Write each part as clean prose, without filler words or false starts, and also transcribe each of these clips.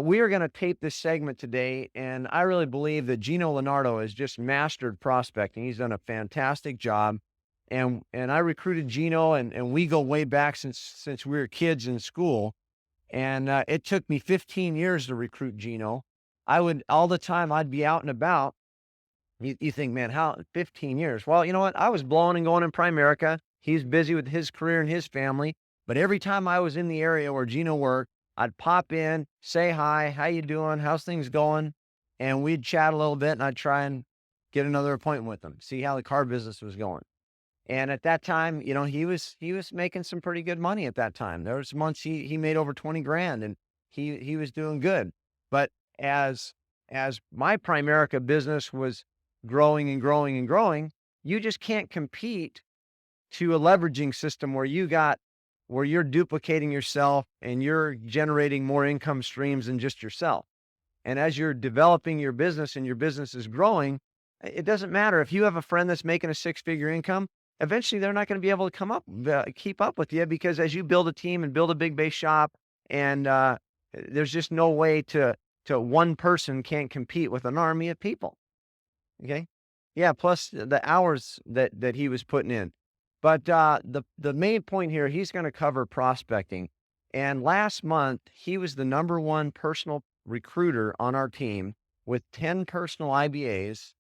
We are going to tape this segment today, and I really believe that Geno Lonardo has just mastered prospecting. He's done a fantastic job, and I recruited Geno, and we go way back since we were kids in school, and it took me 15 years to recruit Geno. I would all the time I'd be out and about. You think, man, how 15 years? Well, you know what? I was blowing and going in Primerica. He's busy with his career and his family. But every time I was in the area where Gino worked, I'd pop in, say hi, how you doing? How's things going? And we'd chat a little bit, and I'd try and get another appointment with him, see how the car business was going. And at that time, he was making some pretty good money at that time. There was months he made over 20 grand, and he was doing good. But as my Primerica business was growing and growing and growing, you just can't compete to a leveraging system where you're duplicating yourself and you're generating more income streams than just yourself. And as you're developing your business and your business is growing, it doesn't matter if you have a friend that's making a six-figure income. Eventually, they're not going to be able to keep up with you, because as you build a team and build a big base shop, and there's just no way to one person can't compete with an army of people. Okay. Yeah, plus the hours that he was putting in. But the main point here, he's going to cover prospecting. And last month, he was the number one personal recruiter on our team with 10 personal IBAs.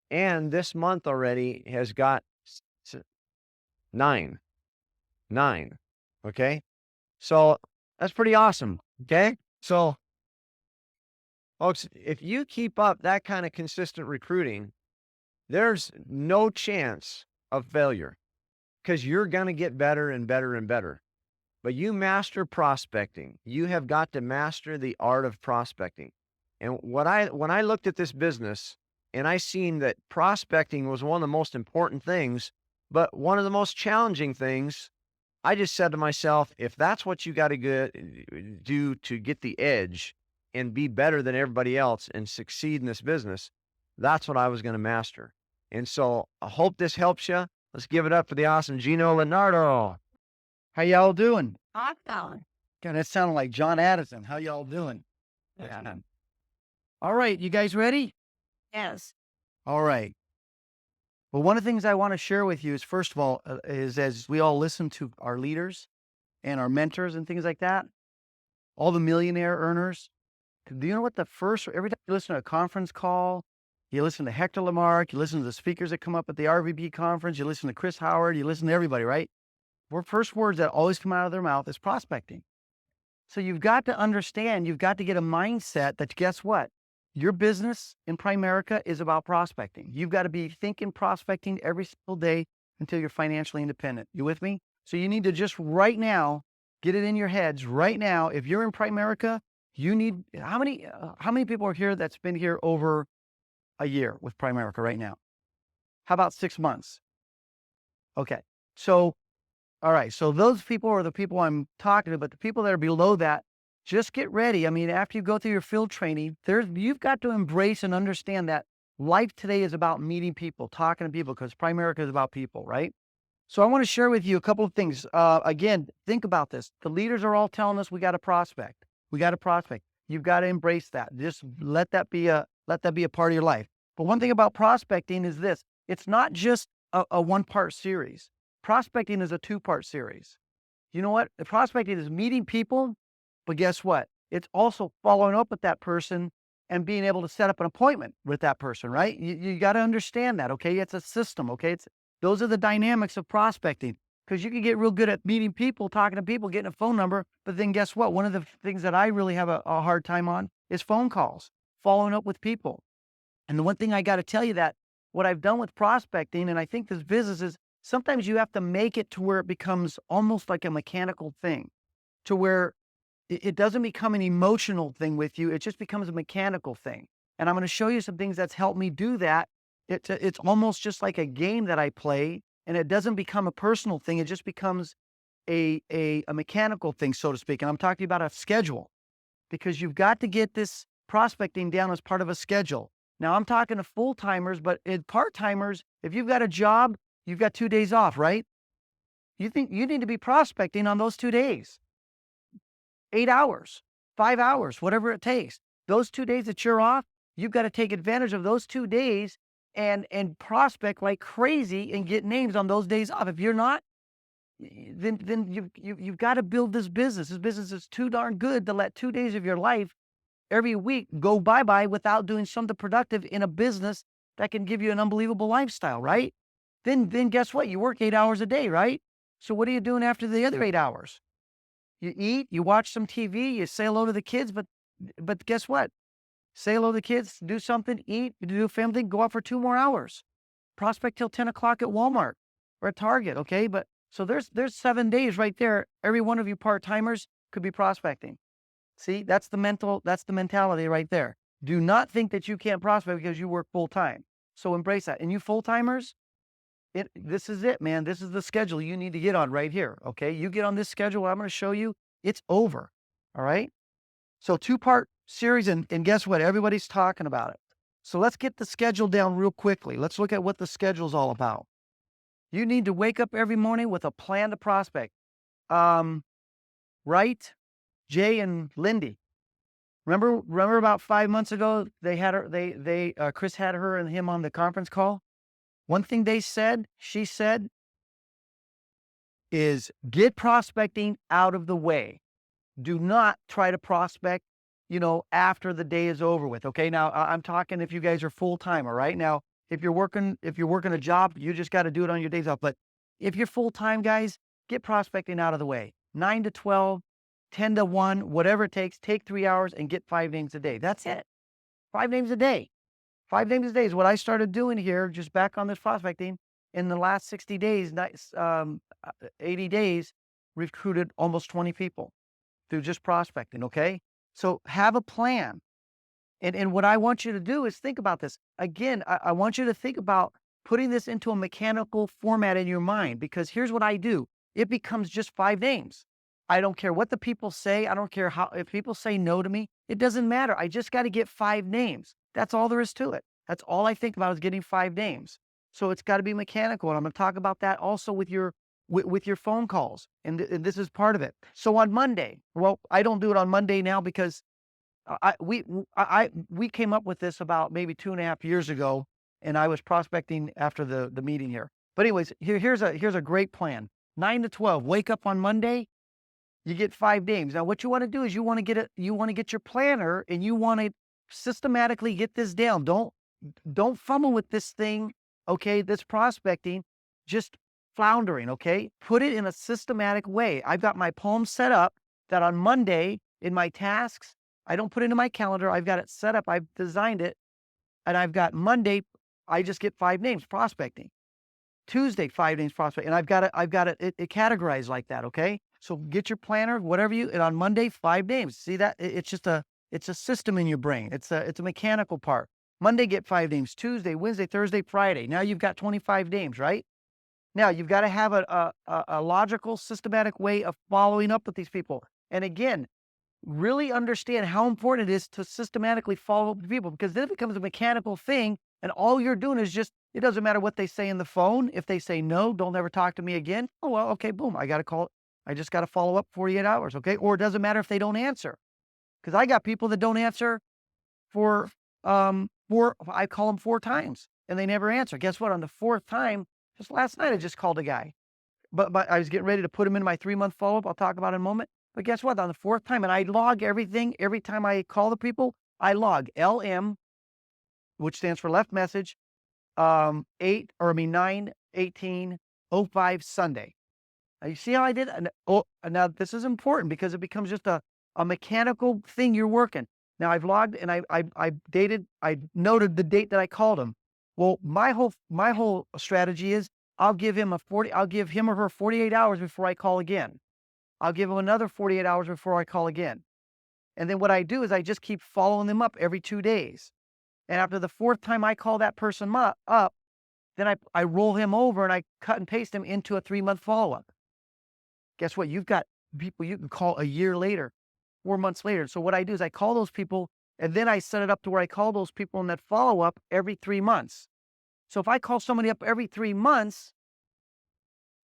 And this month already has got s- nine. Nine. Okay. So that's pretty awesome. Okay. So, folks, if you keep up that kind of consistent recruiting, there's no chance of failure, because you're going to get better and better and better. But you master prospecting. You have got to master the art of prospecting. And when I looked at this business and I seen that prospecting was one of the most important things, but one of the most challenging things, I just said to myself, if that's what you got to do to get the edge and be better than everybody else and succeed in this business, that's what I was going to master. And so I hope this helps you. Let's give it up for the awesome Geno Lonardo. How y'all doing? Awesome. God, that sounded like John Addison. How y'all doing? Yeah. All right, you guys ready? Yes. All right. Well, one of the things I want to share with you is, first of all, is as we all listen to our leaders and our mentors and things like that, all the millionaire earners, do you know what every time you listen to a conference call, you listen to Hector Lamarck, you listen to the speakers that come up at the RVP conference, you listen to Chris Howard, you listen to everybody, right? First words that always come out of their mouth is prospecting. So you've got to understand, you've got to get a mindset that, guess what? Your business in Primerica is about prospecting. You've got to be thinking prospecting every single day until you're financially independent. You with me? So you need to just right now, get it in your heads right now. If you're in Primerica, you need, how many people are here that's been here over a year with Primerica right now? How about 6 months? Okay. So, all right. So those people are the people I'm talking to, but the people that are below that, just get ready. I mean, after you go through your field training, you've got to embrace and understand that life today is about meeting people, talking to people, because Primerica is about people, right? So I want to share with you a couple of things. Again, think about this. The leaders are all telling us we got to prospect. We got to prospect. You've got to embrace that. Just let that be a part of your life. But one thing about prospecting is this: it's not just a one-part series. Prospecting is a two-part series. You know what? The prospecting is meeting people, but guess what? It's also following up with that person and being able to set up an appointment with that person, right? You got to understand that, okay? It's a system, okay? Those are the dynamics of prospecting, because you can get real good at meeting people, talking to people, getting a phone number, but then guess what? One of the things that I really have a hard time on is phone calls, following up with people. And the one thing I got to tell you, that what I've done with prospecting, and I think this business is, sometimes you have to make it to where it becomes almost like a mechanical thing, to where it doesn't become an emotional thing with you. It just becomes a mechanical thing. And I'm going to show you some things that's helped me do that. It's almost just like a game that I play, and it doesn't become a personal thing. It just becomes a mechanical thing, so to speak. And I'm talking about a schedule, because you've got to get this prospecting down as part of a schedule. Now, I'm talking to full-timers, but part-timers, if you've got a job, you've got 2 days off, right? You think you need to be prospecting on those 2 days, 8 hours. 5 hours, whatever it takes. Those 2 days that you're off, you've got to take advantage of those 2 days and prospect like crazy and get names on those days off. If you're not, then you've got to build this business. This business is too darn good to let 2 days of your life every week go bye-bye without doing something productive in a business that can give you an unbelievable lifestyle, right? Then guess what? You work 8 hours a day, right? So what are you doing after the other 8 hours? You eat, you watch some TV, you say hello to the kids, but guess what? Say hello to the kids, do something, eat, do a family thing, go out for 2 more hours. Prospect till 10 o'clock at Walmart or at Target, okay? But so there's 7 days right there. Every one of you part-timers could be prospecting. See, that's the mentality right there. Do not think that you can't prospect because you work full-time. So embrace that. And you full-timers, this is it, man. This is the schedule you need to get on right here, okay? You get on this schedule, I'm going to show you, it's over, all right? So 2-part series, and guess what? Everybody's talking about it. So let's get the schedule down real quickly. Let's look at what the schedule's all about. You need to wake up every morning with a plan to prospect. Right? Jay and Lindy. Remember about 5 months ago, they had her, Chris had her and him on the conference call? One thing she said, is get prospecting out of the way. Do not try to prospect, after the day is over with. Okay. Now I'm talking if you guys are full-time, all right? Now, if you're working a job, you just got to do it on your days off. But if you're full-time, guys, get prospecting out of the way. 9 to 12, 10 to 1, whatever it takes, take 3 hours and get 5 names a day. That's it. 5 names a day. 5 names a day is what I started doing here, just back on this prospecting. In the last 60 days, 80 days, recruited almost 20 people through just prospecting, okay? So have a plan. And what I want you to do is think about this. Again, I want you to think about putting this into a mechanical format in your mind, because here's what I do. It becomes just 5 names. I don't care what the people say. I don't care if people say no to me. It doesn't matter. I just got to get 5 names. That's all there is to it. That's all I think about is getting 5 names. So it's got to be mechanical. And I'm going to talk about that also with your phone calls. And this is part of it. So on Monday, well, I don't do it on Monday now because we came up with this about maybe 2.5 years ago, and I was prospecting after the meeting here. But anyways, here's a great plan. 9 to 12, wake up on Monday, you get 5 names. Now, what you want to do is you want to get your planner and you want to systematically get this down. Don't fumble with this thing, okay? This prospecting, just floundering, okay? Put it in a systematic way. I've got my poem set up that on Monday in my tasks, I don't put it in my calendar. I've got it set up. I've designed it. And I've got Monday, I just get 5 names prospecting. Tuesday, 5 names prospecting. And I've got it categorized like that, okay? So get your planner, whatever and on Monday, 5 names. See that? It's a system in your brain. It's a mechanical part. Monday, get 5 names. Tuesday, Wednesday, Thursday, Friday. Now you've got 25 names, right? Now you've got to have a logical, systematic way of following up with these people. And again, really understand how important it is to systematically follow up with people, because then it becomes a mechanical thing. And all you're doing is it doesn't matter what they say in the phone. If they say no, don't ever talk to me again. Oh, well, okay, boom. I got to call. I just got to follow up 48 hours. Okay. Or it doesn't matter if they don't answer, because I got people that don't answer for, I call them 4 times and they never answer. Guess what? On the 4th time, just last night, I just called a guy, but I was getting ready to put him in my 3-month follow-up. I'll talk about it in a moment. But guess what? On the 4th time, and I log everything. Every time I call the people, I log LM, which stands for left message, 9/18/05 Sunday. Now, you see how I did? And now this is important because it becomes just a mechanical thing you're working. Now I've logged and I noted the date that I called him. Well, my whole strategy is I'll give him or her 48 hours before I call again. I'll give them another 48 hours before I call again. And then what I do is I just keep following them up every 2 days. And after the 4th time I call that person up, then I roll him over and I cut and paste him into a 3-month follow-up. Guess what? You've got people you can call a year later, 4 months later. So what I do is I call those people, and then I set it up to where I call those people in that follow-up every 3 months. So if I call somebody up every 3 months,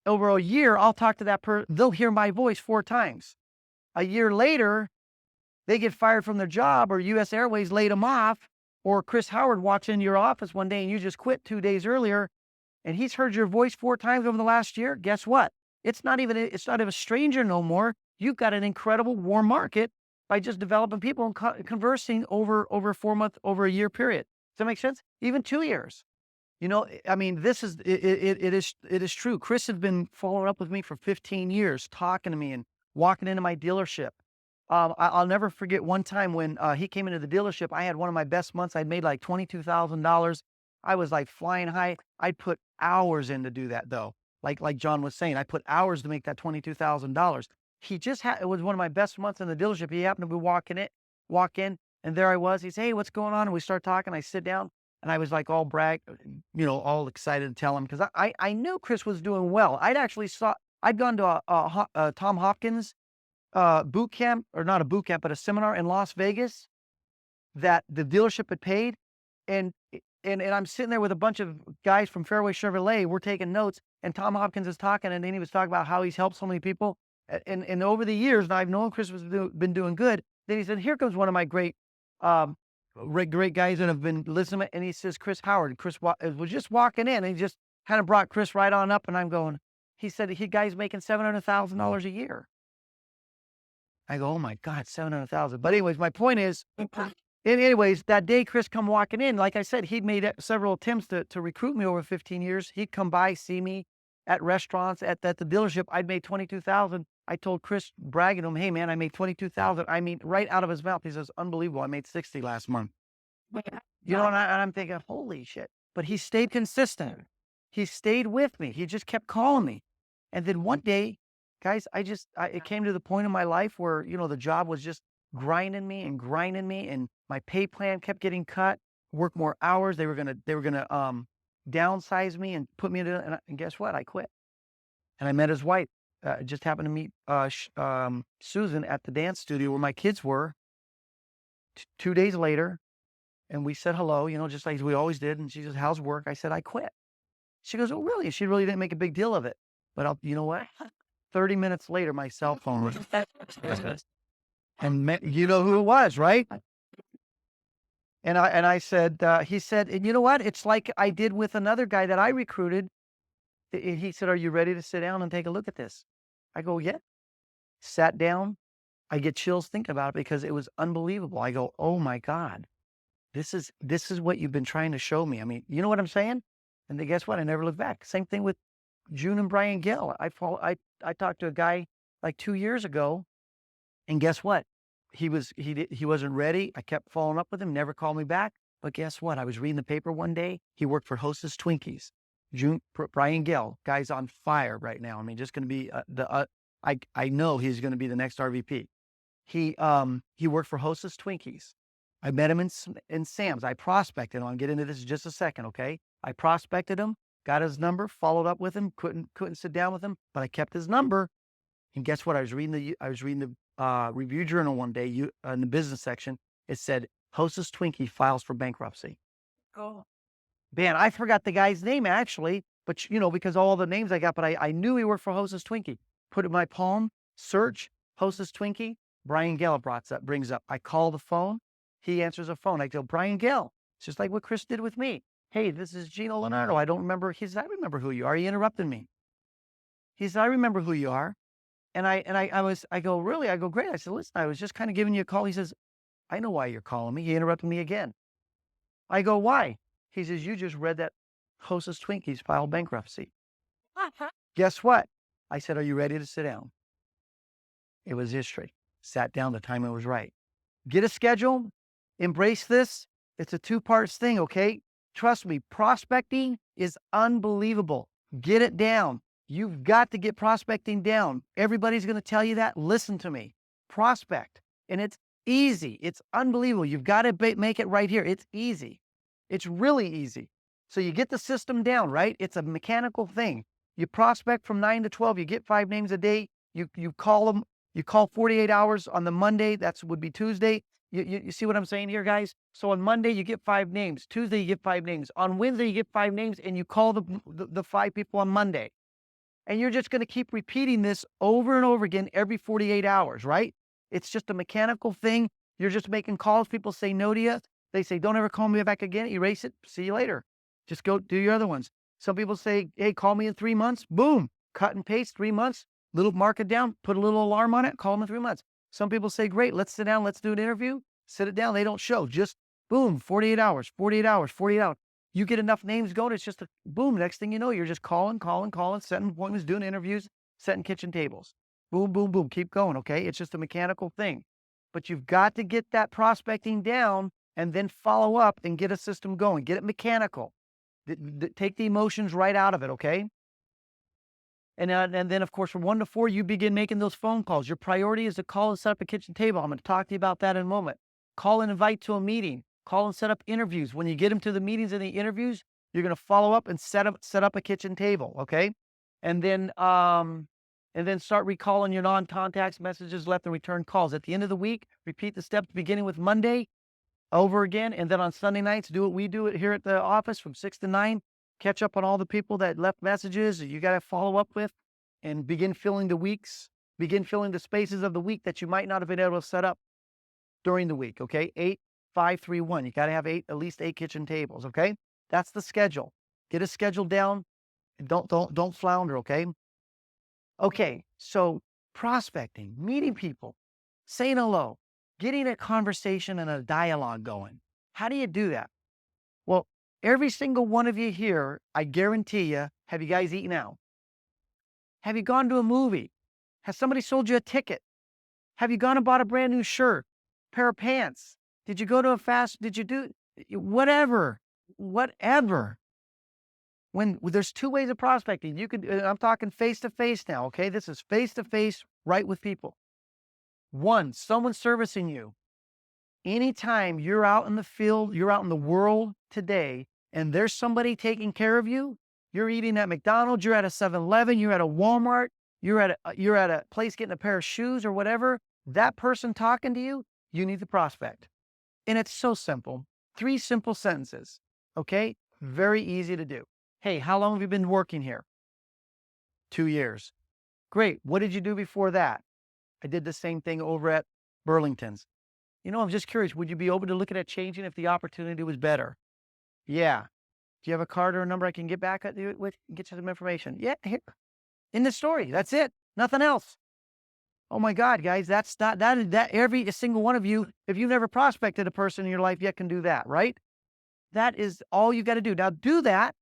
over a year, I'll talk to that person. They'll hear my voice 4 times. A year later, they get fired from their job, or US Airways laid them off, or Chris Howard walks into your office one day and you just quit 2 days earlier, and he's heard your voice 4 times over the last year, guess what? It's not even a stranger no more. You've got an incredible warm market by just developing people and conversing over a year period. Does that make sense? Even 2 years. You know, I mean, this is it is true. Chris has been following up with me for 15 years, talking to me and walking into my dealership. I'll never forget one time when he came into the dealership. I had one of my best months. I'd made like $22,000. I was like flying high. I put hours in to do that though. Like John was saying, I put hours to make that $22,000. He just had, it was one of my best months in the dealership. He happened to be walk in, and there I was. He said, "Hey, what's going on?" And we start talking. I sit down, and I was like all all excited to tell him, because I knew Chris was doing well. I'd gone to a Tom Hopkins boot camp, or not a boot camp, but a seminar in Las Vegas that the dealership had paid. And I'm sitting there with a bunch of guys from Fairway Chevrolet. We're taking notes, and Tom Hopkins is talking, and then he was talking about how he's helped so many people. And over the years, and I've known Chris been doing good. Then he said, "Here comes one of my great guys that have been listening." And he says, "Chris Howard." Chris was just walking in, and he just kind of brought Chris right on up. And I'm going, he said, guy's making $700,000 a year. I go, "Oh my God, 700,000. But anyways, my point is, anyways, that day Chris come walking in, like I said, he'd made several attempts to recruit me over 15 years. He'd come by, see me at restaurants, at the dealership. I'd made 22,000. I told Chris, bragging to him, "Hey man, I made 22,000. I mean, right out of his mouth. He says, "Unbelievable. I made 60 last month." You know, and I'm thinking, holy shit. But he stayed consistent. He stayed with me. He just kept calling me. And then one day, guys, it came to the point in my life where, the job was just grinding me, and my pay plan kept getting cut, work more hours. They were going to downsize me and put me into, and guess what? I quit. And I met his wife. Just happened to meet Susan at the dance studio where my kids were 2 days later. And we said hello, just like we always did. And she says, "How's work?" I said, "I quit." She goes, "Oh, really?" She really didn't make a big deal of it. But you know what? 30 minutes later, my cell phone was, and you know who it was, right? And I said, he said, "And you know what? It's like I did with another guy that I recruited." He said, "Are you ready to sit down and take a look at this?" I go, "Yeah." Sat down. I get chills thinking about it because it was unbelievable. I go, "Oh my God, this is what you've been trying to show me." I mean, you know what I'm saying? And then guess what? I never looked back. Same thing with June and Brian Gill. I talked to a guy like 2 years ago, and guess what? He wasn't ready. I kept following up with him, never called me back. But guess what? I was reading the paper one day. He worked for Hostess Twinkies. Brian Gill, guy's on fire right now. I mean, just going to be I know he's going to be the next RVP. He worked for Hostess Twinkies. I met him in Sam's. I prospected him. I'll get into this in just a second, okay? I prospected him, got his number, followed up with him, couldn't sit down with him, but I kept his number. And guess what? I was reading the review journal one day, in the business section. It said, "Hostess Twinkie files for bankruptcy." Oh. Man, I forgot the guy's name actually, but because all the names I got, but I knew he worked for Hostess Twinkie. Put it in my palm, search Hostess Twinkie. Brian Gill brings up. I call the phone. He answers the phone. I go, "Brian Gill." It's just like what Chris did with me. "Hey, this is Geno Lonardo. I don't remember." He says, "I remember who you are." He interrupted me. He said, "I remember who you are." And I go, "Really?" I go, "Great." I said, "Listen, I was just kind of giving you a call." He says, "I know why you're calling me." He interrupted me again. I go, "Why?" He says, "You just read that Hostess Twinkies filed bankruptcy." Guess what? I said, "Are you ready to sit down?" It was history. Sat down. The timing was right. Get a schedule. Embrace this. It's a 2-parts thing, okay? Trust me, prospecting is unbelievable. Get it down. You've got to get prospecting down. Everybody's going to tell you that. Listen to me. Prospect. And it's easy. It's unbelievable. You've got to make it right here. It's easy. It's really easy. So you get the system down, right? It's a mechanical thing. You prospect from 9 to 12. You get 5 names a day. You call them. You call 48 hours on the Monday. That would be Tuesday. You see what I'm saying here, guys? So on Monday, you get 5 names. Tuesday, you get 5 names. On Wednesday, you get 5 names, and you call the 5 people on Monday. And you're just going to keep repeating this over and over again every 48 hours, right? It's just a mechanical thing. You're just making calls. People say no to you. They say, don't ever call me back again. Erase it. See you later. Just go do your other ones. Some people say, hey, call me in 3 months. Boom. Cut and paste 3 months. Little mark it down. Put a little alarm on it. Call them in 3 months. Some people say, great, let's sit down. Let's do an interview. Sit it down. They don't show. Just boom, 48 hours, 48 hours, 48 hours. You get enough names going. It's just a boom. Next thing you know, you're just calling, setting appointments, doing interviews, setting kitchen tables. Boom, boom, boom. Keep going. Okay. It's just a mechanical thing. But you've got to get that prospecting down and then follow up and get a system going. Get it mechanical. Take the emotions right out of it. Okay. And then, of course, from 1 to 4, you begin making those phone calls. Your priority is to call and set up a kitchen table. I'm going to talk to you about that in a moment. Call and invite to a meeting. Call and set up interviews. When you get them to the meetings and the interviews, you're going to follow up and set up a kitchen table, okay? And then start recalling your non-contacts, messages, left and return calls. At the end of the week, repeat the steps beginning with Monday over again. And then on Sunday nights, do what we do here at the office from 6 to 9. Catch up on all the people that left messages that you got to follow up with, and begin filling the weeks, begin filling the spaces of the week that you might not have been able to set up during the week, okay? 8, 5, 3, 1. You got to have at least 8 kitchen tables, okay? That's the schedule. Get a schedule down. Don't flounder, okay? Okay, so prospecting, meeting people, saying hello, getting a conversation and a dialogue going. How do you do that? Well, every single one of you here, I guarantee you, have you guys eaten out? Have you gone to a movie? Has somebody sold you a ticket? Have you gone and bought a brand new shirt, pair of pants? Did you go to did you do whatever? When there's 2 ways of prospecting, I'm talking face to face now, okay? This is face to face, right with people. 1, someone servicing you. Anytime you're out in the field, you're out in the world today, and there's somebody taking care of you, you're eating at McDonald's, you're at a 7-Eleven, you're at a Walmart, you're at a place getting a pair of shoes or whatever, that person talking to you, you need to prospect. And it's so simple. 3 simple sentences, okay? Very easy to do. Hey, how long have you been working here? 2 years. Great. What did you do before that? I did the same thing over at Burlington's. I'm just curious, would you be open to looking at changing if the opportunity was better? Yeah. Do you have a card or a number I can get back at you with? Get you some information. Yeah, here. In the story. That's it. Nothing else. Oh my God, guys, that every single one of you, if you've never prospected a person in your life yet, can do that, right? That is all you got to do. Now do that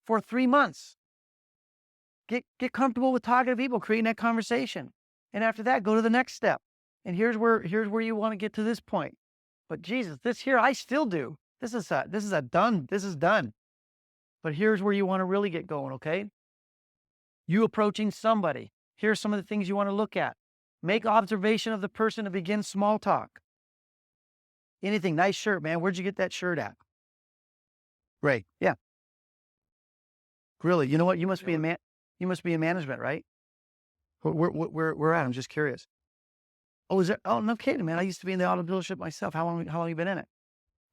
for 3 months. Get comfortable with talking to people, creating that conversation. And after that, go to the next step. And here's where you want to get to this point. But Jesus, this here I still do. This is done. But here's where you want to really get going, okay? You approaching somebody. Here's some of the things you want to look at. Make observation of the person to begin small talk. Anything, nice shirt, man. Where'd you get that shirt at? Great. Yeah. Really? You know what? You must be in management, right? Where at? I'm just curious. Oh, is there? Oh, no kidding, man. I used to be in the auto dealership myself. How long have you been in it?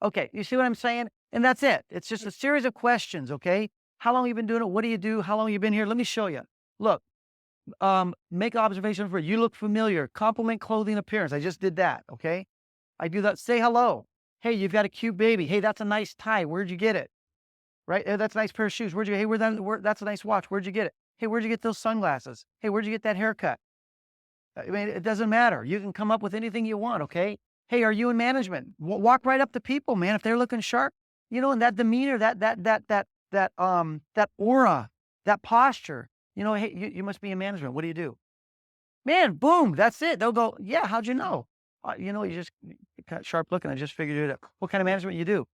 Okay. You see what I'm saying? And that's it. It's just a series of questions. Okay. How long have you been doing it? What do you do? How long have you been here? Let me show you. Look, make observation for you look familiar. Compliment clothing appearance. I just did that. Okay. I do that. Say hello. Hey, you've got a cute baby. Hey, that's a nice tie. Where'd you get it? Right. Hey, that's a nice pair of shoes. Hey, that's a nice watch. Where'd you get it? Hey, where'd you get those sunglasses? Hey, where'd you get that haircut? I mean, it doesn't matter. You can come up with anything you want, okay? Hey, are you in management? Walk right up to people, man. If they're looking sharp, and that demeanor, that aura, that posture, hey, you must be in management. What do you do? Man, boom, that's it. They'll go, yeah, how'd you know? You just got sharp looking. I just figured it out. What kind of management you do?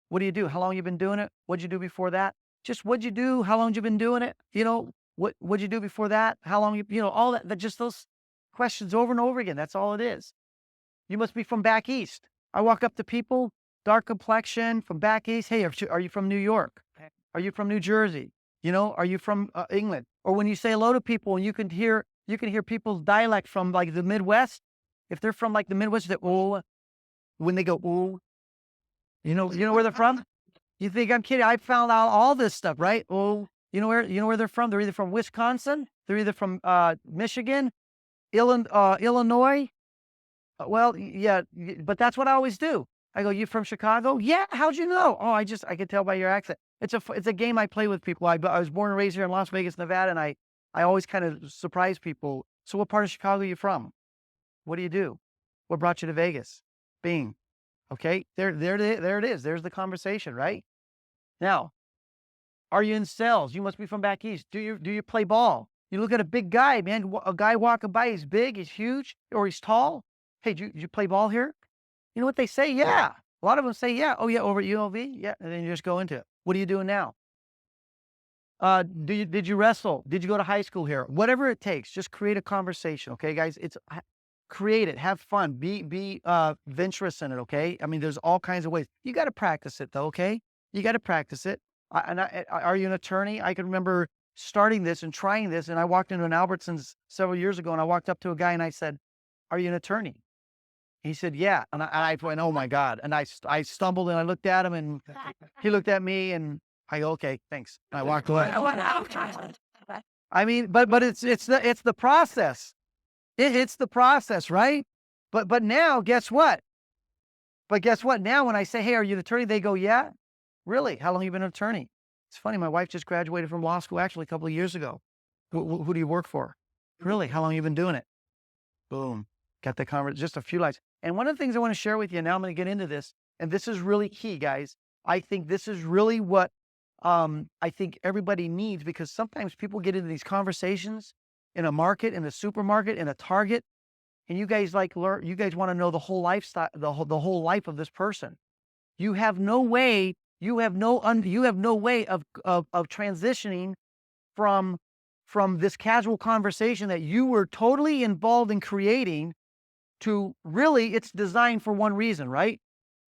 What do you do? How long you been doing it? What'd you do before that? Just what'd you do? How long you been doing it? What'd you do before that? How long all that just those questions over and over again. That's all it is. You must be from back east. I walk up to people, dark complexion, from back east. Hey, are you from New York? Are you from New Jersey? Are you from England? Or when you say hello to people, and you can hear people's dialect from like the Midwest. If they're from like the Midwest, they when they go ooh, you know where they're from. You think I'm kidding? I found out all this stuff, right? Oh, you know where they're from? They're either from Wisconsin, they're either from Michigan, Illinois, Yeah, but that's what I always do. I go, "You from Chicago?" "Yeah, how'd you know?" "Oh, I could tell by your accent." It's a game I play with people. I was born and raised here in Las Vegas, Nevada, and I always kind of surprise people. "So what part of Chicago are you from? What do you do? What brought you to Vegas?" Bing. Okay, there it is. There's the conversation, right? Now, are you in sales? You must be from back east. Do you play ball? You look at a big guy, man. A guy walking by, he's big, he's huge, or he's tall. "Hey, did you play ball here?" You know what they say? "Yeah." A lot of them say, "Yeah." "Oh, yeah, over at ULV?" "Yeah." And then you just go into it. "What are you doing now?" Did you wrestle? Did you go to high school here?" Whatever it takes, just create a conversation, okay, guys? Create it, have fun, be venturous in it, okay? I mean, there's all kinds of ways. You got to practice it though, okay? You got to practice it. Are you an attorney? I can remember starting this and trying this, and I walked into an Albertsons several years ago, and I walked up to a guy and I said, "Are you an attorney?" He said, "Yeah." And I went, "Oh my God." And I stumbled and I looked at him and he looked at me and I go, "Okay, thanks." And I walked away. I mean, but it's the process. It's the process, right? But now, guess what? But guess what? Now, when I say, "Hey, are you an attorney?" They go, "Yeah." "Really? How long have you been an attorney?" It's funny. My wife just graduated from law school actually a couple of years ago. Who do you work for?" "Really? How long have you been doing it?" Boom. Got the conversation. Just a few lines. And one of the things I want to share with you now, I'm going to get into this, and this is really key, guys. I think this is really what I think everybody needs, because sometimes people get into these conversations in a market, in a supermarket, in a Target, and you guys you guys want to know the whole lifestyle, the whole life of this person. You have no way, you have no way of transitioning from this casual conversation that you were totally involved in creating to really it's designed for one reason, right?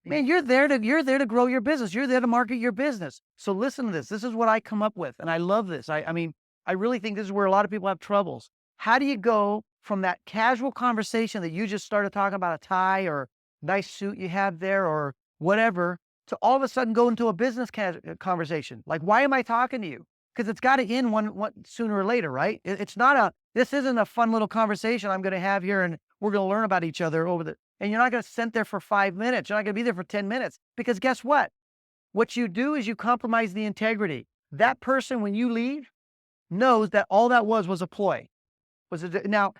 Man, you're there to grow your business. You're there to market your business. So listen to this. This is what I come up with, and I love this. I mean, I really think this is where a lot of people have troubles. How do you go from that casual conversation that you just started talking about a tie or nice suit you have there or whatever, to all of a sudden go into a business conversation? Like, why am I talking to you? Because it's got to end one sooner or later, right? It's not a. This isn't a fun little conversation I'm going to have here, and we're going to learn about each other over the. And you're not going to sit there for 5 minutes. You're not going to be there for 10 minutes, because guess what? What you do is you compromise the integrity. That person, when you leave, knows that all that was a ploy. Now,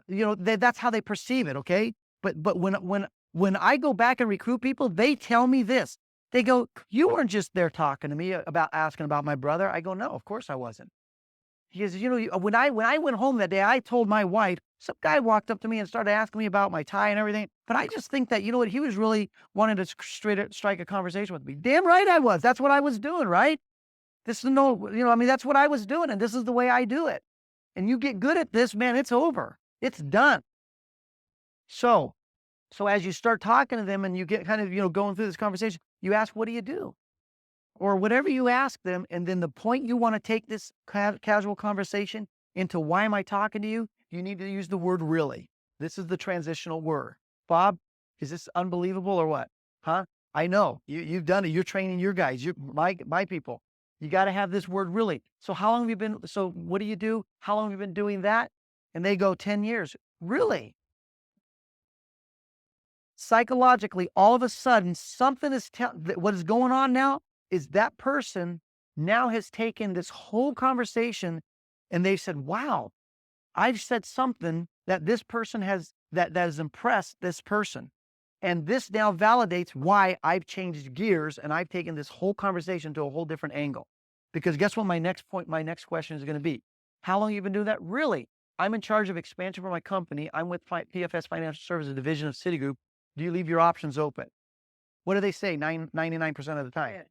that's how they perceive it. Okay, but when I go back and recruit people, they tell me this. They go, "You weren't just there talking to me about asking about my brother." I go, "No, of course I wasn't." He goes, when I went home that day, I told my wife, some guy walked up to me and started asking me about my tie and everything. But I just think that, you know what, he was really wanting to strike a conversation with me. Damn right I was. That's what I was doing, right? This is I mean, that's what I was doing. And this is the way I do it. And you get good at this, man, it's over. It's done. So, as you start talking to them and you get kind of, going through this conversation, you ask, "What do you do?" Or whatever you ask them, and then the point you want to take this casual conversation into, "Why am I talking to you?" You need to use the word "really." This is the transitional word. "Bob, is this unbelievable or what?" "Huh? I know. You've done it. You're training your guys. My people. You got to have this word "really." "So how long have you been, so what do you do? How long have you been doing that?" And they go, 10 years. "Really?" Psychologically, all of a sudden, something is what is going on now is that person now has taken this whole conversation and they've said, "Wow, I've said something that this person that has impressed this person. And this now validates why I've changed gears and I've taken this whole conversation to a whole different angle." Because guess what my next question is going to be? "How long have you been doing that?" "Really? I'm in charge of expansion for my company. I'm with PFS Financial Services division of Citigroup. Do you leave your options open?" What do they say 99% of the time?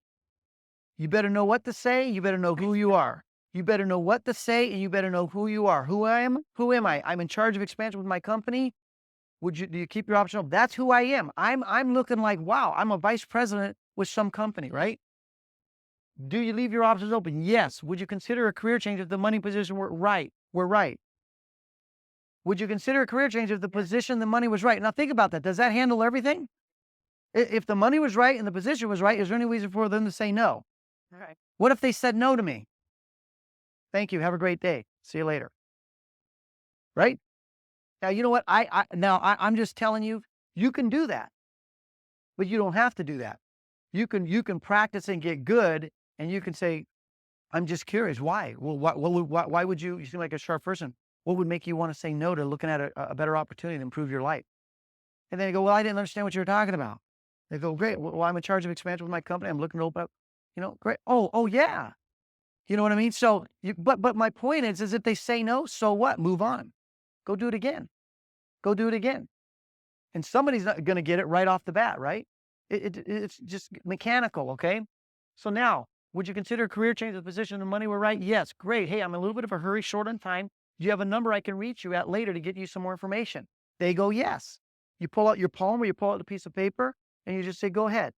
You better know what to say. You better know who you are. You better know what to say, and you better know who you are. Who I am? Who am I? I'm in charge of expansion with my company. Do you keep your option open? That's who I am. I'm looking like, wow, I'm a vice president with some company, right? Do you leave your options open? Yes. Would you consider a career change if the money position were right? We're right. Would you consider a career change if the position, the money was right? Now think about that. Does that handle everything? If the money was right and the position was right, is there any reason for them to say no? Right. What if they said no to me? "Thank you. Have a great day. See you later." Right? Now, you know what? I'm just telling you, you can do that, but you don't have to do that. You can practice and get good, and you can say, I'm just curious. Why? Well, why would you seem like a sharp person. What would make you want to say no to looking at a better opportunity to improve your life? And then they go, well, I didn't understand what you were talking about. They go, great. Well, I'm in charge of expansion with my company. I'm looking to open up, great. Oh, yeah. You know what I mean? So, but my point is if they say no, so what? Move on. Go do it again. Go do it again. And somebody's not going to get it right off the bat, right? It's just mechanical, okay? So now, would you consider a career change if the position and money were right? Yes, great. Hey, I'm in a little bit of a hurry, short on time. Do you have a number I can reach you at later to get you some more information? They go, yes. You pull out your palm or you pull out a piece of paper and you just say, go ahead.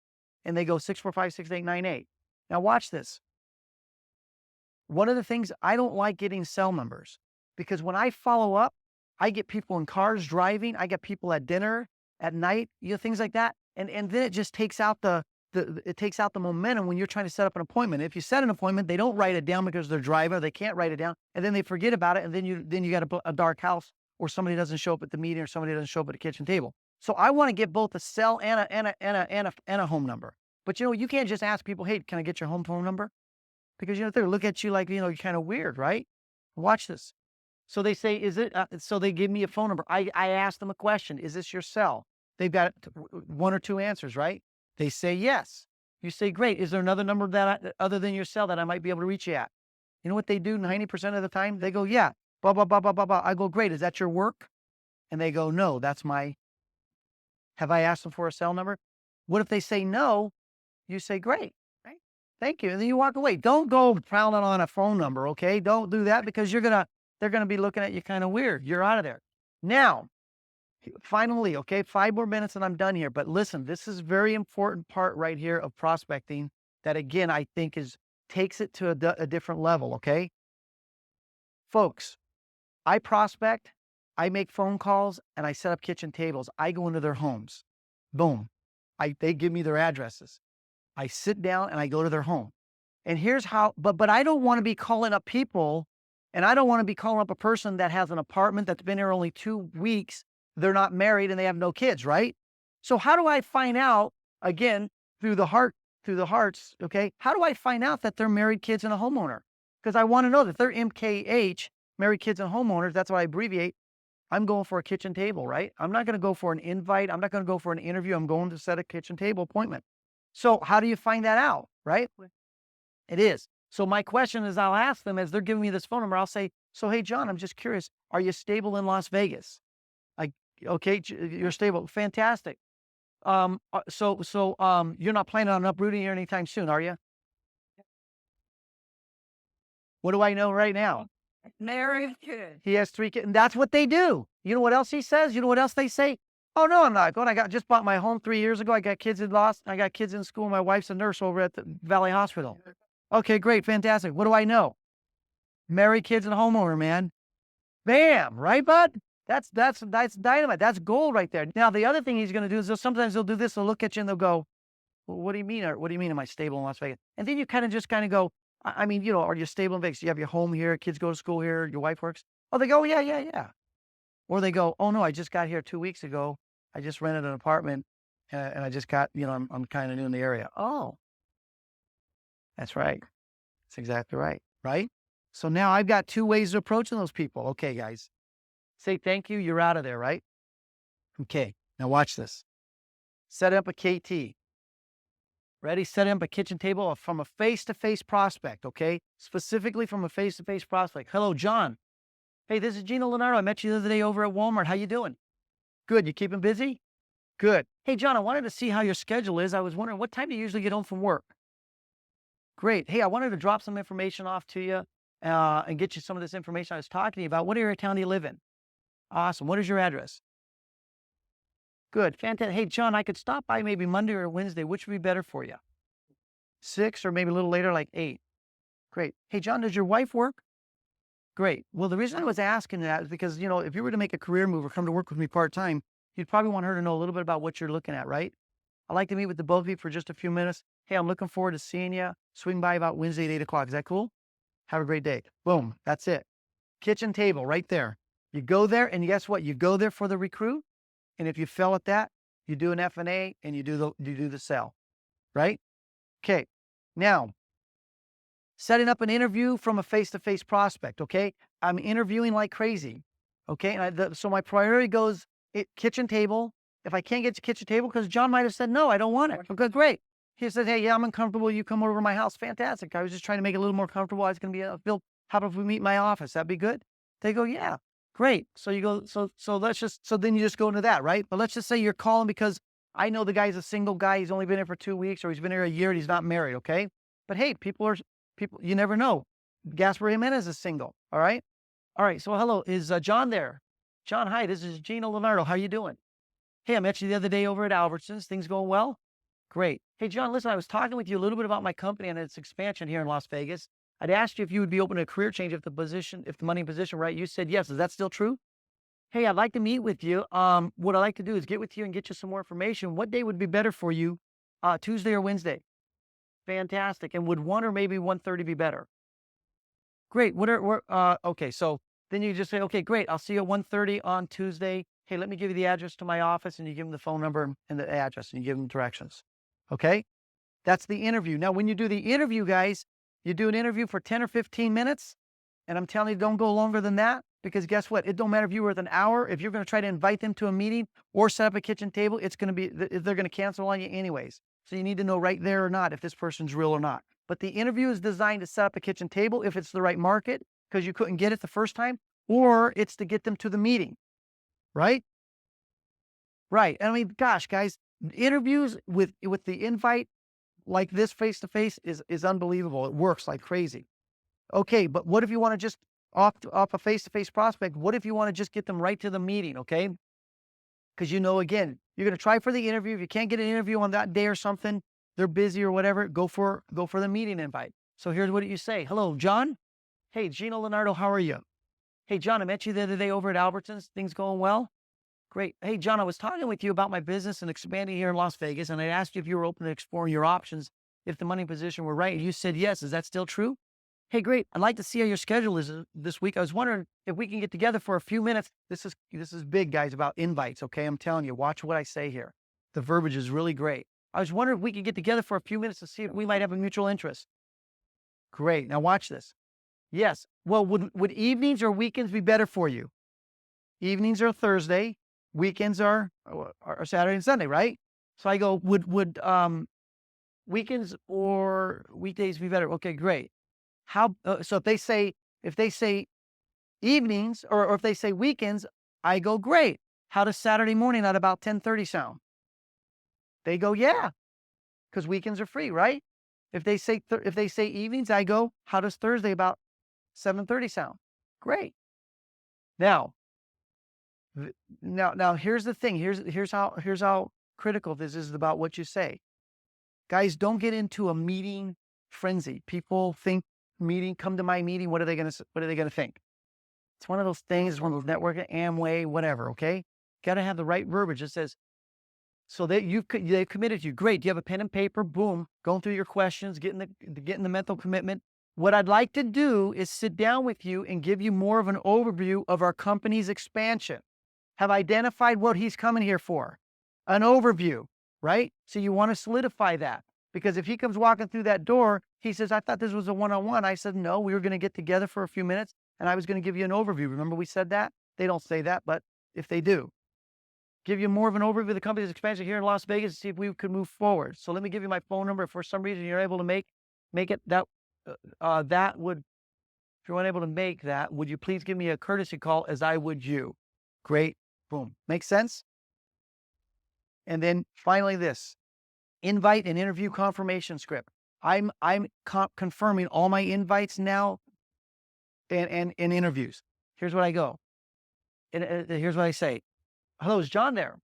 And they go 645-6898. Now watch this. One of the things, I don't like getting cell numbers because when I follow up, I get people in cars driving. I get people at dinner, at night, things like that. And then it just takes out it takes out the momentum when you're trying to set up an appointment. If you set an appointment, they don't write it down because they're driving or they can't write it down. And then they forget about it. And then you got a dark house or somebody doesn't show up at the meeting or somebody doesn't show up at the kitchen table. So I want to get both a cell and a home number. But you can't just ask people, hey, can I get your home phone number? Because they'll look at you like, you're kind of weird, right? Watch this. So they say, is it, so they give me a phone number. I ask them a question. Is this your cell? They've got one or two answers, right? They say yes. You say, great. Is there another number other than your cell that I might be able to reach you at? You know what they do 90% of the time? They go, yeah, blah, blah, blah, blah, blah, blah. I go, great. Is that your work? And they go, no, that's have I asked them for a cell number? What if they say no? You say, great. Right? Thank you. And then you walk away. Don't go pounding on a phone number, okay? Don't do that because they're going to be looking at you kind of weird. You're out of there. Now, finally, okay, 5 more minutes and I'm done here. But listen, this is a very important part right here of prospecting that, again, I think takes it to a different level, okay? Folks, I prospect, I make phone calls, and I set up kitchen tables. I go into their homes. Boom. They give me their addresses. I sit down and I go to their home. And here's how, but I don't want to be calling up people, and I don't want to be calling up a person that has an apartment that's been here only 2 weeks. They're not married and they have no kids, right? So how do I find out, again, through the hearts, okay? How do I find out that they're married, kids, and a homeowner? Because I want to know that they're MKH, married, kids, and homeowners. That's what I abbreviate. I'm going for a kitchen table, right? I'm not going to go for an invite. I'm not going to go for an interview. I'm going to set a kitchen table appointment. So how do you find that out, right? It is. So my question is, I'll ask them as they're giving me this phone number, I'll say, so, hey, John, I'm just curious. Are you stable in Las Vegas? Okay, you're stable. Fantastic. You're not planning on uprooting here anytime soon, are you? What do I know right now? Married kid. He has 3 kids, and that's what they do. You know what else he says? You know what else they say? Oh, no, I'm not going. Just bought my home 3 years ago. I got kids in Boston. I got kids in school. My wife's a nurse over at the Valley Hospital. Okay, great. Fantastic. What do I know? Married, kids, and homeowner, man. Bam. Right, bud? That's dynamite. That's gold right there. Now, the other thing he's going to do is sometimes they'll do this. They'll look at you and they'll go, well, what do you mean? Or what do you mean? Am I stable in Las Vegas? And then you kind of go, I mean, are you stable in Vegas? You have your home here, kids go to school here, your wife works. Oh, they go, yeah. Or they go, oh no, I just got here 2 weeks ago. I just rented an apartment and I just got, I'm kind of new in the area. Oh, that's right. That's exactly right. Right? So now I've got 2 ways of approaching those people. Okay, guys. Say thank you. You're out of there, right? Okay. Now watch this. Set up a KT. Ready? Set up a kitchen table from a face-to-face prospect, okay? Specifically from a face-to-face prospect. Hello, John. Hey, this is Geno Lonardo. I met you the other day over at Walmart. How you doing? Good. You keeping busy? Good. Hey, John, I wanted to see how your schedule is. I was wondering, what time do you usually get home from work? Great. Hey, I wanted to drop some information off to you and get you some of this information I was talking to you about. What area of town do you live in? Awesome. What is your address? Good. Fantastic. Hey, John, I could stop by maybe Monday or Wednesday. Which would be better for you? 6 or maybe a little later, like 8. Great. Hey, John, does your wife work? Great. Well, the reason I was asking that is because, if you were to make a career move or come to work with me part-time, you'd probably want her to know a little bit about what you're looking at, right? I'd like to meet with the both of you for just a few minutes. Hey, I'm looking forward to seeing you. Swing by about Wednesday at 8 o'clock. Is that cool? Have a great day. Boom. That's it. Kitchen table right there. You go there, and guess what? You go there for the recruit, and if you fail at that, you do an F&A and you do the sell, right? Okay. Now, setting up an interview from a face-to-face prospect, okay? I'm interviewing like crazy, okay? And so my priority goes kitchen table. If I can't get to kitchen table, because John might have said, no, I don't want it. Okay, great. He says, hey, yeah, I'm uncomfortable. You come over to my house. Fantastic. I was just trying to make it a little more comfortable. I was going to be, Bill, how about if we meet in my office? That'd be good. They go, yeah, great. So you go, so then you just go into that, right? But let's just say you're calling because I know the guy's a single guy. He's only been here for 2 weeks, or he's been here a year and he's not married, okay? But hey, people, you never know. Gasper Jimenez is single, all right? All right, so hello, is John there? John, hi, this is Geno Lonardo. How you doing? Hey, I met you the other day over at Albertsons. Things going well? Great. Hey, John, listen, I was talking with you a little bit about my company and its expansion here in Las Vegas. I'd asked you if you would be open to a career change if the money position, right? You said yes. Is that still true? Hey, I'd like to meet with you. What I'd like to do is get with you and get you some more information. What day would be better for you? Tuesday or Wednesday? Fantastic. And would 1 or maybe 1:30 be better? Great. Okay. So then you just say, okay, great. I'll see you at 1:30 on Tuesday. Hey, let me give you the address to my office, and you give them the phone number and the address, and you give them directions. Okay. That's the interview. Now, when you do the interview, guys, you do an interview for 10 or 15 minutes. And I'm telling you, don't go longer than that, because guess what? It don't matter if you were at an hour. If you're going to try to invite them to a meeting or set up a kitchen table, they're going to cancel on you anyways. So you need to know right there or not if this person's real or not. But the interview is designed to set up a kitchen table if it's the right market, because you couldn't get it the first time, or it's to get them to the meeting, right? Right. And I mean, gosh, guys, interviews with the invite like this face-to-face is unbelievable. It works like crazy. Okay, but what if you want to just off a face-to-face prospect? What if you want to just get them right to the meeting, okay? Because again, you're going to try for the interview. If you can't get an interview on that day or something, they're busy or whatever, go for the meeting invite. So here's what you say. Hello, John. Hey, Geno Lonardo, how are you? Hey, John, I met you the other day over at Albertsons. Things going well? Great. Hey, John, I was talking with you about my business and expanding here in Las Vegas, and I asked you if you were open to exploring your options if the money position were right. And you said yes. Is that still true? Hey, great. I'd like to see how your schedule is this week. I was wondering if we can get together for a few minutes. This is big, guys, about invites, okay? I'm telling you, watch what I say here. The verbiage is really great. I was wondering if we could get together for a few minutes to see if we might have a mutual interest. Great. Now watch this. Yes. Well, would evenings or weekends be better for you? Evenings are Thursday. Weekends are Saturday and Sunday, right? So I go, would weekends or weekdays be better? Okay, great. So if they say evenings or if they say weekends, I go, great. How does Saturday morning at about 10:30 sound? They go, yeah, because weekends are free, right? If they say evenings, I go, how does Thursday about 7:30 sound? Great. Now here's the thing. Here's how critical this is about what you say. Guys, don't get into a meeting frenzy. People think come to my meeting. What are they going to think? It's one of those things. It's one of those networking, Amway, whatever. Okay. Got to have the right verbiage. It says, so that they've committed to you. Great. Do you have a pen and paper? Boom. Going through your questions, getting the mental commitment. What I'd like to do is sit down with you and give you more of an overview of our company's expansion. Have identified what he's coming here for. An overview, right? So you want to solidify that, because if he comes walking through that door, he says, I thought this was a one-on-one. I said, no, we were going to get together for a few minutes and I was going to give you an overview. Remember we said that? They don't say that, but if they do, give you more of an overview of the company's expansion here in Las Vegas to see if we could move forward. So let me give you my phone number. If for some reason you're able to make it, if you're unable to make that, would you please give me a courtesy call as I would you? Great. Boom. Make sense? And then finally this, invite and interview confirmation script. I'm confirming all my invites now and interviews. Here's what I go. And here's what I say. Hello, is John there?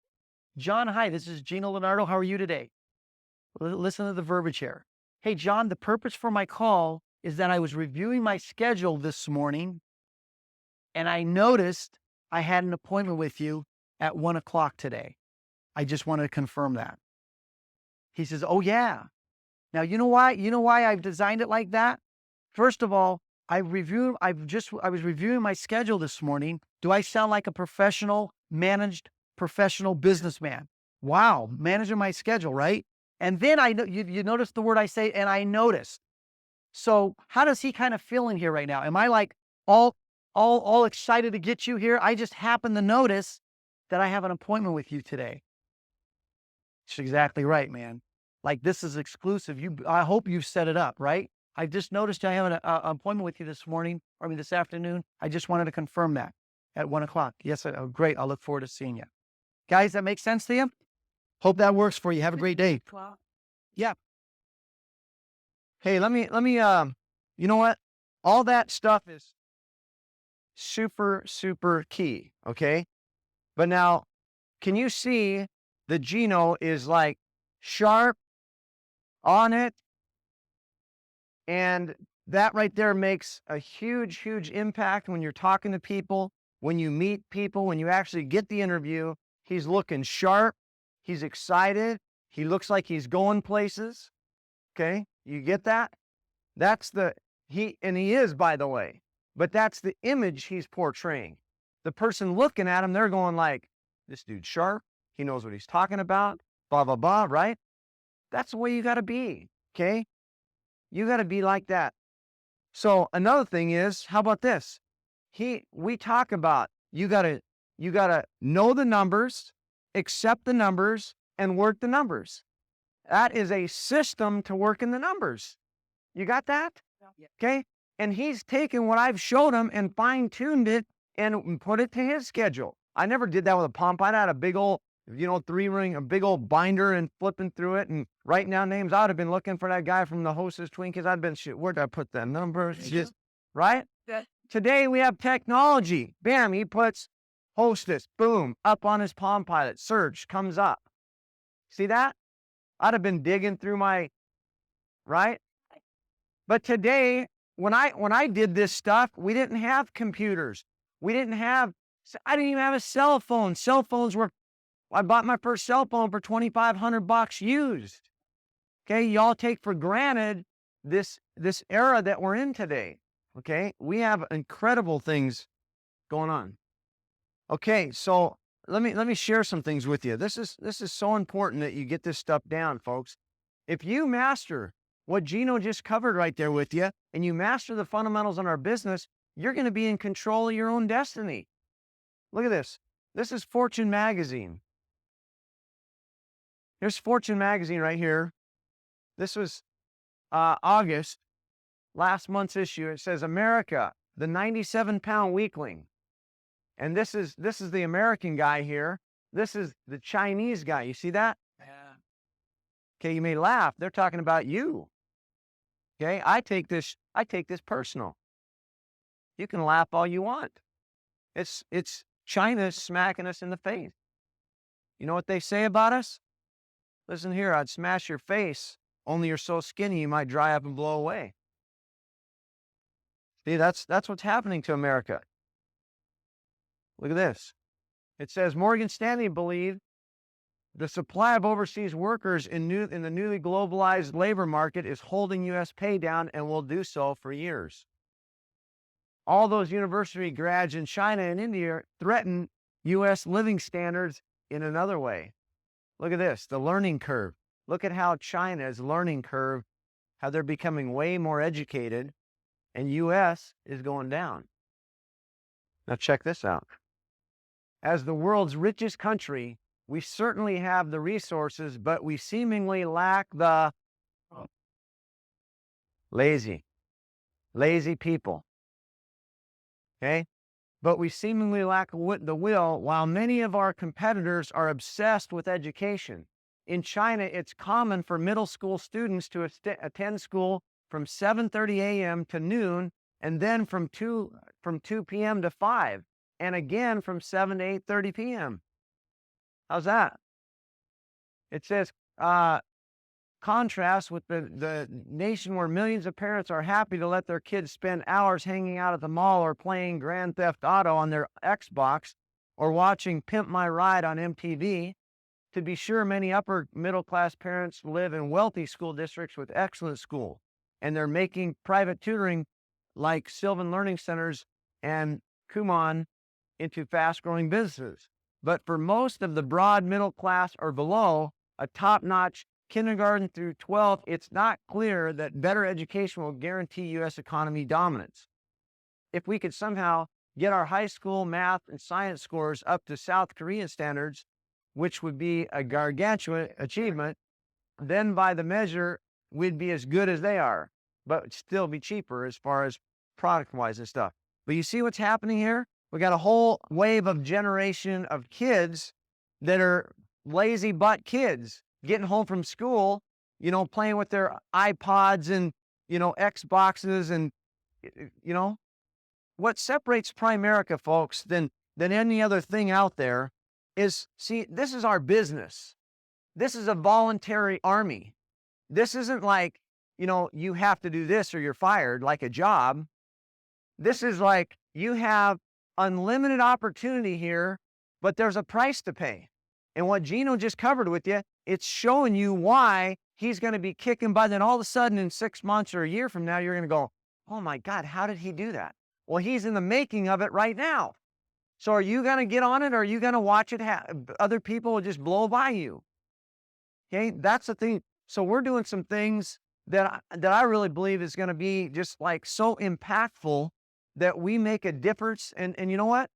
John, hi, this is Geno Lonardo. How are you today? Listen to the verbiage here. Hey, John, the purpose for my call is that I was reviewing my schedule this morning and I noticed I had an appointment with you at 1 o'clock today. I just wanted to confirm that. He says, oh yeah. Now, you know why? You know why I've designed it like that? First of all, I was reviewing my schedule this morning. Do I sound like a managed professional businessman? Wow, managing my schedule, right? And then you notice the word I say, and I noticed. So how does he kind of feeling here right now? Am I like all all excited to get you here? I just happened to notice that I have an appointment with you today. It's exactly right, man. Like this is exclusive. I hope you've set it up, right? I just noticed I have an appointment with you this afternoon. I just wanted to confirm that at 1 o'clock. Yes, great. I'll look forward to seeing you. Guys, that makes sense to you? Hope that works for you. Have a great day. Yeah. Hey, you know what? All that stuff is super, super key. Okay. But now, can you see the Geno is like sharp on it? And that right there makes a huge, huge impact when you're talking to people, when you meet people, when you actually get the interview. He's looking sharp. He's excited. He looks like he's going places. Okay. You get that? He is, by the way, but that's the image he's portraying. The person looking at him, they're going like, this dude's sharp. He knows what he's talking about, blah, blah, blah, right? That's the way you got to be. Okay. You got to be like that. So another thing is, how about this? We talk about, you got to know the numbers, accept the numbers, and work the numbers. That is a system to work in the numbers. You got that? Yeah. Okay. And he's taken what I've showed him and fine tuned it and put it to his schedule. I never did that with a pump. I had a big old, 3-ring, a big old binder and flipping through it and writing down names. I'd have been looking for that guy from the Hostess Twinkies. I'd been, shit, where'd I put the numbers? Just, right? Yeah. Today we have technology. Bam, he puts Hostess, boom, up on his Palm Pilot. Search comes up. See that? I'd have been digging through right? But today, when I did this stuff, we didn't have computers. I didn't even have a cell phone. I bought my first cell phone for $2,500 used. Okay, y'all take for granted this era that we're in today. Okay, we have incredible things going on. Okay, so let me share some things with you. This is so important that you get this stuff down, folks. If you master what Geno just covered right there with you, and you master the fundamentals in our business, you're going to be in control of your own destiny. Look at this. This is Fortune magazine. Here's Fortune magazine right here. This was August, last month's issue. It says America, the 97-pound weakling. And this is the American guy here. This is the Chinese guy. You see that? Yeah. Okay, you may laugh. They're talking about you. Okay, I take this personal. You can laugh all you want. It's China smacking us in the face. You know what they say about us? Listen here, I'd smash your face, only you're so skinny you might dry up and blow away. See, that's what's happening to America. Look at this. It says Morgan Stanley believed the supply of overseas workers in the newly globalized labor market is holding U.S. pay down and will do so for years. All those university grads in China and India threaten U.S. living standards in another way. Look at this, the learning curve. Look at how China's learning curve, how they're becoming way more educated, and U.S. is going down. Now check this out. As the world's richest country, we certainly have the resources, but we seemingly lack the lazy people. Okay? But we seemingly lack the will, while many of our competitors are obsessed with education. In China, it's common for middle school students to attend school from 7:30 a.m. to noon, and then from 2 p.m. to 5, and again from 7 to 8:30 p.m. How's that? It says, contrast with the nation where millions of parents are happy to let their kids spend hours hanging out at the mall or playing Grand Theft Auto on their Xbox or watching Pimp My Ride on MTV. To be sure, many upper middle class parents live in wealthy school districts with excellent school, and they're making private tutoring like Sylvan Learning Centers and Kumon into fast-growing businesses. But for most of the broad middle class or below, a top-notch kindergarten through 12, it's not clear that better education will guarantee U.S. economy dominance. If we could somehow get our high school math and science scores up to South Korean standards, which would be a gargantuan achievement, then by the measure, we'd be as good as they are, but still be cheaper as far as product-wise and stuff. But you see what's happening here? We got a whole wave of generation of kids that are lazy butt kids getting home from school, playing with their iPods and, Xboxes and, you know, what separates Primerica, folks, than any other thing out there is, see, this is our business. This is a voluntary army. This isn't like, you have to do this or you're fired, like a job. This is like you have unlimited opportunity here, but there's a price to pay. And what Geno just covered with you, it's showing you why he's going to be kicking butt. Then all of a sudden in 6 months or a year from now, you're going to go, oh my God, how did he do that? Well, he's in the making of it right now. So are you going to get on it, or are you going to watch it? Other people will just blow by you. Okay, that's the thing. So we're doing some things that I really believe is going to be just like so impactful that we make a difference. And you know what?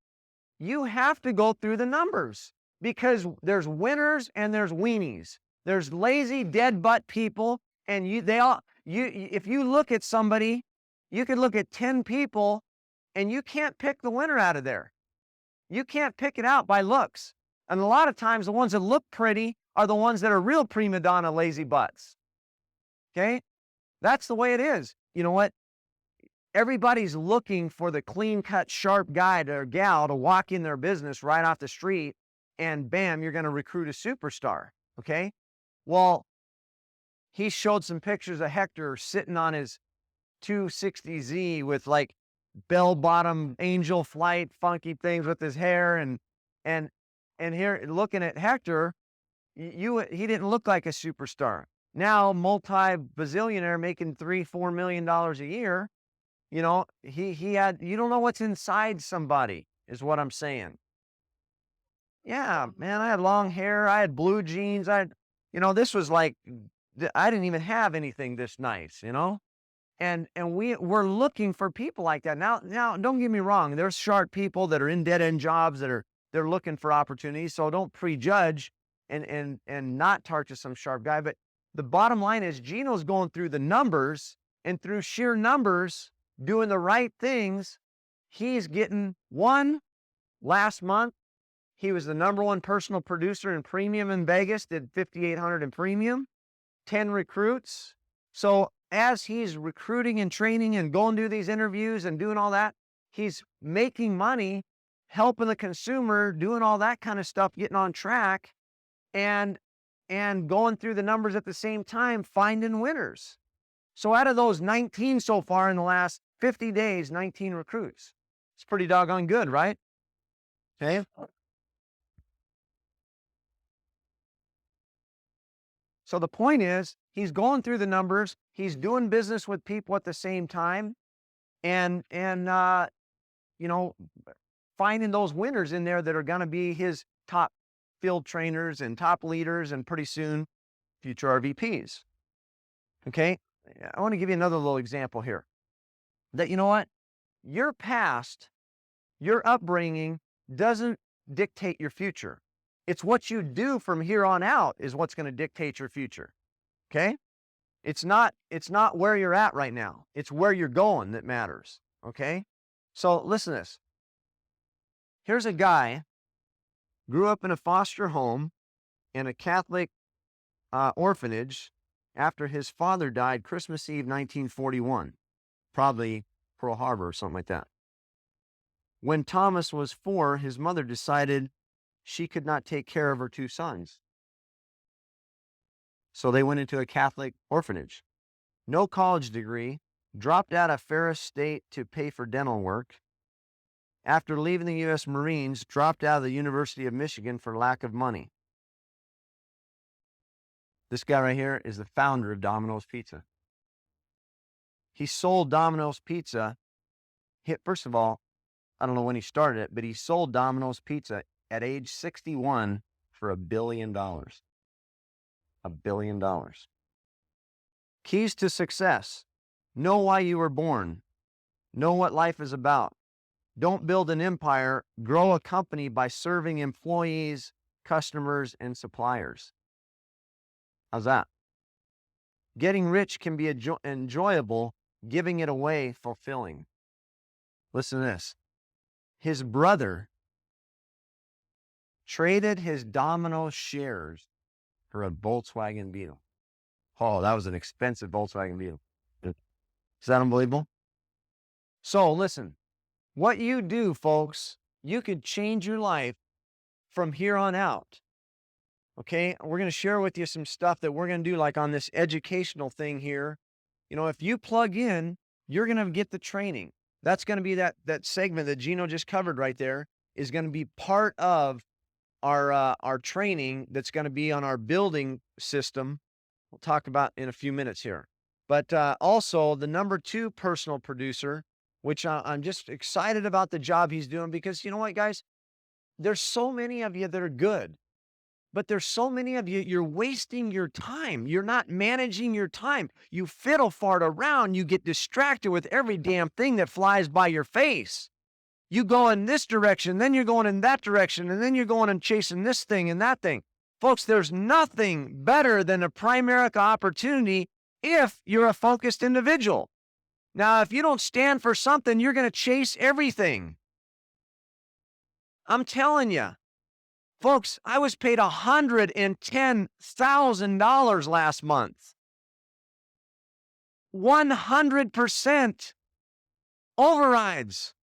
You have to go through the numbers, because there's winners and there's weenies. There's lazy, dead butt people, and if you look at somebody, you could look at 10 people, and you can't pick the winner out of there. You can't pick it out by looks. And a lot of times, the ones that look pretty are the ones that are real prima donna lazy butts. Okay? That's the way it is. You know what? Everybody's looking for the clean-cut, sharp guy or gal to walk in their business right off the street, and bam, you're going to recruit a superstar. Okay? Well, he showed some pictures of Hector sitting on his 260Z with like bell-bottom angel flight funky things with his hair, and here looking at Hector, he didn't look like a superstar. Now multi-bazillionaire making $3-4 million a year. He had, you don't know what's inside somebody, is what I'm saying. Yeah, man, I had long hair, I had blue jeans, this was like, I didn't even have anything this nice, And we're looking for people like that. Now, don't get me wrong. There's sharp people that are in dead-end jobs they're looking for opportunities. So don't prejudge and not target some sharp guy. But the bottom line is Geno's going through the numbers, and through sheer numbers, doing the right things, he's getting one. Last month, he was the #1 personal producer in premium in Vegas, did $5,800 in premium, 10 recruits. So as he's recruiting and training and going to do these interviews and doing all that, he's making money, helping the consumer, doing all that kind of stuff, getting on track, and going through the numbers at the same time, finding winners. So out of those 19 so far in the last 50 days, 19 recruits. It's pretty doggone good, right? Okay. So the point is, he's going through the numbers, he's doing business with people at the same time, and finding those winners in there that are going to be his top field trainers and top leaders, and pretty soon future RVPs. Okay, I want to give you another little example here. That, you know what, your past, your upbringing doesn't dictate your future. It's what you do from here on out is what's going to dictate your future. Okay? It's not where you're at right now. It's where you're going that matters. Okay? So listen to this. Here's a guy, grew up in a foster home in a Catholic orphanage after his father died Christmas Eve 1941, probably Pearl Harbor or something like that. When Thomas was 4, his mother decided she could not take care of her 2 sons. So they went into a Catholic orphanage. No college degree, dropped out of Ferris State to pay for dental work. After leaving the U.S. Marines, dropped out of the University of Michigan for lack of money. This guy right here is the founder of Domino's Pizza. He sold Domino's Pizza First of all, I don't know when he started it, but he sold Domino's Pizza at age 61 for $1 billion. $1 billion. Keys to success. Know why you were born. Know what life is about. Don't build an empire. Grow a company by serving employees, customers, and suppliers. How's that? Getting rich can be enjoyable. Giving it away, fulfilling. Listen to this. His brother traded his Domino's shares for a Volkswagen Beetle. Oh, that was an expensive Volkswagen Beetle. Is that unbelievable? So listen, what you do, folks, you could change your life from here on out. Okay, we're going to share with you some stuff that we're going to do, like on this educational thing here. You know, if you plug in, you're going to get the training. That's going to be that segment that Geno just covered right there is going to be part of our training that's going to be on our building system. We'll talk about in a few minutes here. But also the number 2 personal producer, which I'm just excited about the job he's doing, because you know what, guys? There's so many of you that are good. But there's so many of you, you're wasting your time. You're not managing your time. You fiddle fart around. You get distracted with every damn thing that flies by your face. You go in this direction, then you're going in that direction, and then you're going and chasing this thing and that thing. Folks, there's nothing better than a Primerica opportunity if you're a focused individual. Now, if you don't stand for something, you're going to chase everything. I'm telling you. Folks, I was paid $110,000 last month. 100% overrides.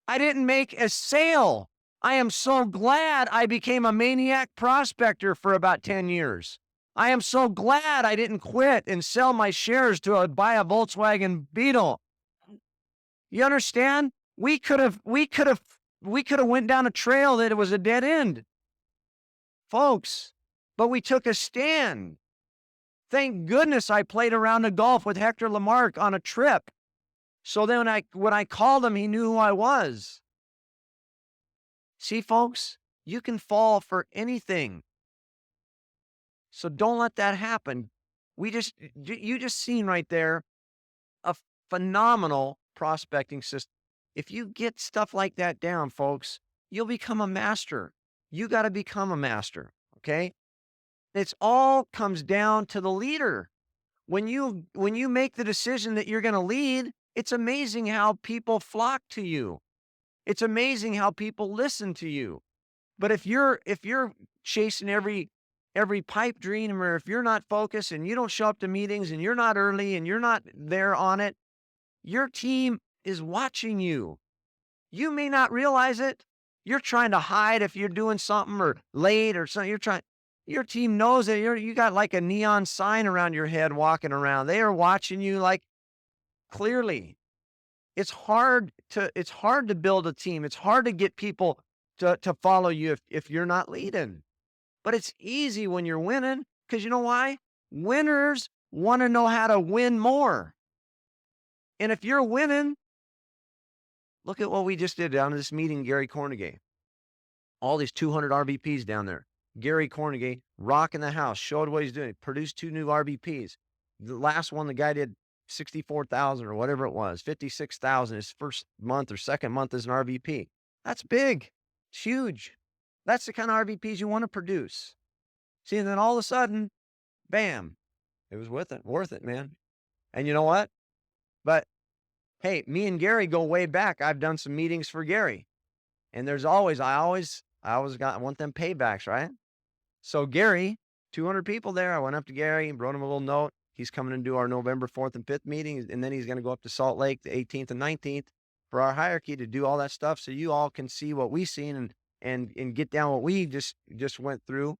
I didn't make a sale. I am so glad I became a maniac prospector for about 10 years. I am so glad I didn't quit and sell my shares to buy a Volkswagen Beetle. You understand? We could have went down a trail that it was a dead end. Folks, but we took a stand. Thank goodness I played around the golf with Hector Lamarck on a trip. So then when I called him, he knew who I was. See, folks, you can fall for anything. So don't let that happen. You just seen right there a phenomenal prospecting system. If you get stuff like that down, folks, you'll become a master. You got to become a master, okay? It's all comes down to the leader. When you make the decision that you're going to lead, it's amazing how people flock to you. It's amazing how people listen to you. But if you're chasing every pipe dream, or if you're not focused and you don't show up to meetings and you're not early and you're not there on it, your team is watching you. You may not realize it. You're trying to hide if you're doing something or late or something. Your team knows that you got like a neon sign around your head walking around. They are watching you like clearly. It's hard to build a team. It's hard to get people to follow you if you're not leading. But it's easy when you're winning, because you know why? Winners want to know how to win more. And if you're winning, look at what we just did down at this meeting, Gary Cornegay. All these 200 RVPs down there. Gary Cornegay rocking the house, showed what he's doing, produced 2 new RVPs. The last one, the guy did 64,000 or whatever it was, 56,000 his first month or second month as an RVP. That's big. It's huge. That's the kind of RVPs you want to produce. See, and then all of a sudden, bam, it was worth it, man. And you know what? But hey, me and Gary go way back. I've done some meetings for Gary. And I always want them paybacks, right? So Gary, 200 people there. I went up to Gary and wrote him a little note. He's coming to do our November 4th and 5th meeting. And then he's going to go up to Salt Lake the 18th and 19th for our hierarchy to do all that stuff. So you all can see what we've seen and get down what we just went through.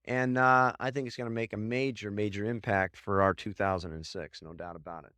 And I think it's going to make a major, major impact for our 2006. No doubt about it.